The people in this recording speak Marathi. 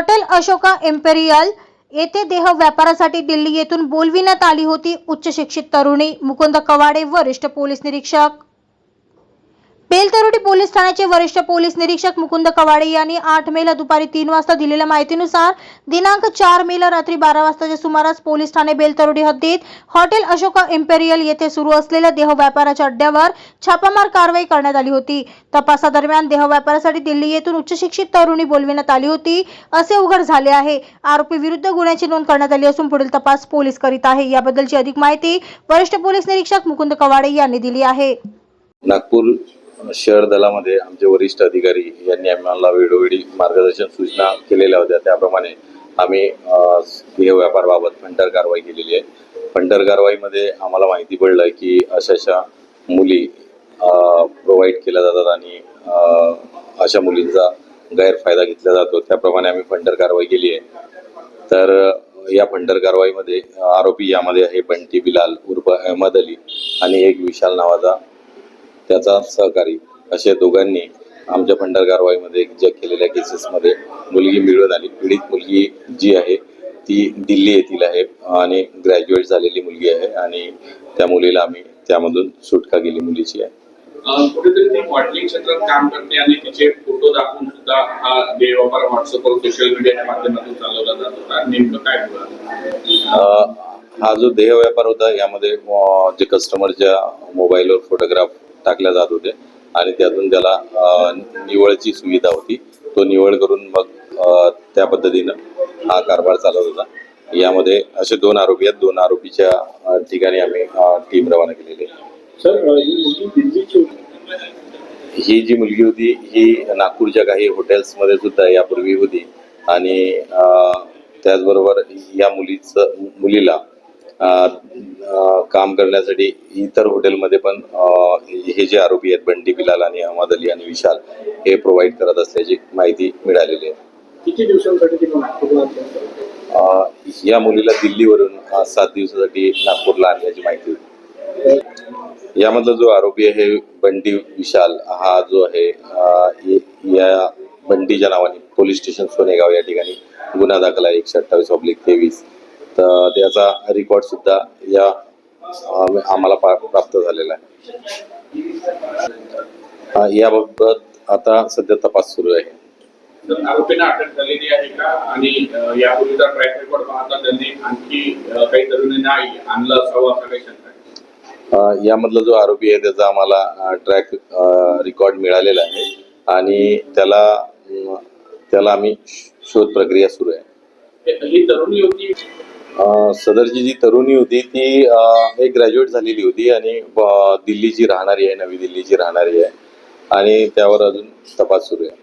हॉटेल अशोका इम्पेरियल येथे देह व्यापारासाठी दिल्ली येथून बोलविण्यात आली होती उच्च शिक्षित तरुणी मुकुंद कवाडे वरिष्ठ पोलीस निरीक्षक बेलतरोडी पोलीस ठाण्याचे वरिष्ठ पोलीस निरीक्षक मुकुंद कवाडे यांनी 8 मेला दुपारी 3 वाजता दिलेल्या माहितीनुसार दिनांक 4 मेला रात्री 12 वाजताच्या सुमारास पोलीस ठाणे बेलतरोडी हद्दीत हॉटेल अशोका इम्पेरियल येथे सुरू असलेल्या देह व्यापाराच्या अड्ड्यावर छापामार कारवाई करण्यात आली होती। तपासादरम्यान देह व्यापारासाठी दिल्ली येथून उच्च शिक्षित तरुणी बोलविण्यात आली होती असे उघड झाले आहे। आरोपी विरुद्ध गुन्ह्याची नोंद करण्यात आली असून पुढील तपास पोलीस करीत आहे। याबद्दलची अधिक माहिती वरिष्ठ पोलीस निरीक्षक मुकुंद कवाडे यांनी दिली आहे। नागपूर शहर दलामध्ये आमचे वरिष्ठ अधिकारी यांनी आम्हाला वेळोवेळी मार्गदर्शन सूचना केलेल्या होत्या। त्याप्रमाणे आम्ही देह व्यापाराबाबत फंटर कारवाई केलेली आहे। फंटर कारवाईमध्ये आम्हाला माहिती पडलं की अशा मुली प्रोव्हाइड केल्या जातात आणि अशा मुलींचा गैरफायदा घेतला जातो। त्याप्रमाणे आम्ही फंटर कारवाई केली आहे। तर या फंटर कारवाईमध्ये आरोपी यामध्ये आहे बंटी बिलाल उर्फ अहमद अली आणि एक विशाल नावाचा त्याचा सहकारी। अशा दोघांनी आमच्या फंटर कारवाईमध्ये जग केलेल्या केसेसमध्ये मुलगी मिळून आली। पीडित मुलगी जी आहे ती दिल्ली येथील आहे आणि ग्रॅज्युएट झालेली मुलगी आहे आणि त्या मुलीला आम्ही त्यामधून सुटका केली मुलीची आहे। कुठेतरी ती मॉडेलिंग क्षेत्रात काम करते आणि तिचे फोटो दाखवून सुद्धा हा देह व्यापार व्हॉट्सअपवर सोशल मीडियाच्या माध्यमातून चालवला जात होता। नेमकं काय होतं? हा जो देह व्यापार होता यामध्ये जे कस्टमरच्या मोबाईलवर फोटोग्राफ टाकल्या जात होते आणि त्यातून त्याला निवळची सुविधा होती। तो निवळ करून मग त्या पद्धतीनं हा कारभार चालत होता। यामध्ये असे 2 आरोपी आहेत। 2 आरोपीच्या ठिकाणी आम्ही टीम रवाना केलेली आहे। ही जी मुलगी होती ही नागपूरच्या काही हॉटेल्समध्ये सुद्धा यापूर्वी होती आणि त्याचबरोबर या मुलीला काम करण्यासाठी इतर हॉटेलमध्ये पण हे जे आरोपी आहेत बंटी बिलाल आणि अहमद अली आणि विशाल हे प्रोव्हाइड करत असल्याची माहिती मिळालेली आहे। किती दिवसांसाठी या मुलीला दिल्लीवरून 7 दिवसासाठी नागपूरला आणण्याची माहिती होती। यामधला जो आरोपी आहे बंटी विशाल हा जो आहे या बंटीच्या नावाने पोलीस स्टेशन सोनेगाव या ठिकाणी गुन्हा दाखल आहे 128/23। तर त्याचा रेकॉर्ड सुद्धा या आम्हाला प्राप्त झालेला आहे। याबाबत आता सध्या तपास सुरू आहे। आरोपींना अटक झालेली आहे का आणि यापूर्वीचा ट्रॅक रेकॉर्ड पाहता त्यांनी आणखी काही तरुणींना आणलं असावं असं काही शंका आहे? यामधला जो आरोपी आहे त्याचा आम्हाला ट्रॅक रेकॉर्ड मिळालेला आहे आणि त्याला आम्ही शोध प्रक्रिया सुरू आहे। ही तरुणी होती सदरची जी तरुणी होती ती एक ग्रॅज्युएट झालेली होती आणि दिल्लीची राहणारी आहे, नवी दिल्लीची राहणारी आहे आणि त्यावर अजून तपास सुरू आहे।